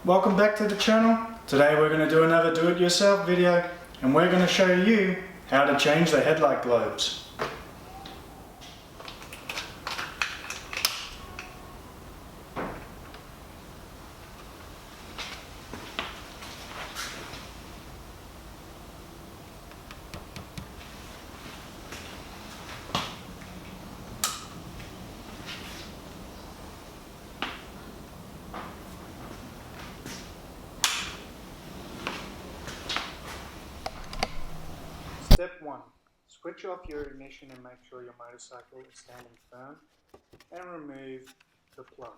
Welcome back to the channel. Today we're going to do another do-it-yourself video and we're going to show you how to change the headlight globes. Step 1. Switch off your ignition and make sure your motorcycle is standing firm and remove the plug.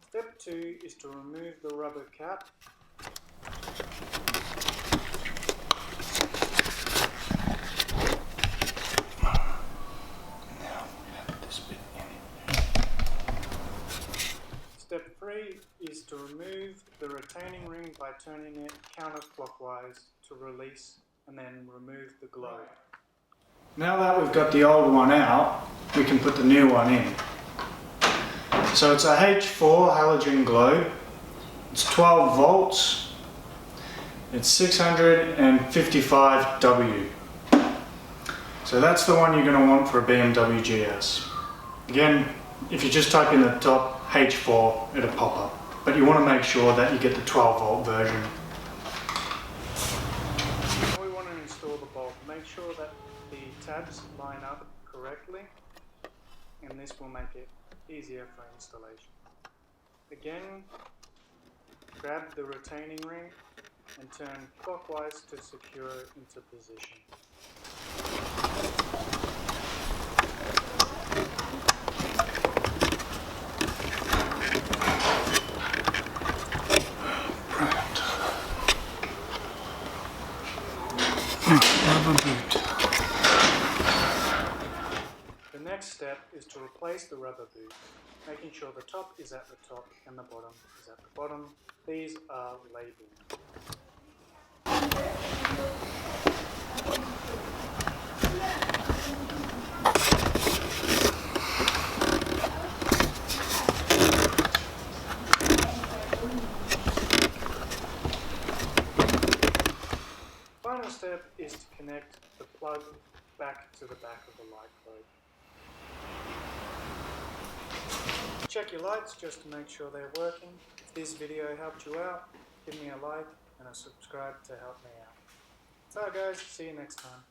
Step 2 is to remove the rubber cap. Now have this bit in. Step 3 is to remove the retaining ring by turning it counterclockwise to release and then remove the globe. Now that we've got the old one out, we can put the new one in. So it's a H4 halogen globe. It's 12 volts. It's 655 W. So that's the one you're going to want for a BMW GS. Again, if you just type in the top H4, it'll pop up. But you want to make sure that you get the 12 volt version. Make sure that the tabs line up correctly, and this will make it easier for installation. Again, grab the retaining ring and turn clockwise to secure it into position. The next step is to replace the rubber boot, making sure the top is at the top and the bottom is at the bottom. These are labeled. Final step is to connect the plug back to the back of the light globe. Check your lights just to make sure they're working. If this video helped you out, give me a like and a subscribe to help me out. So guys, see you next time.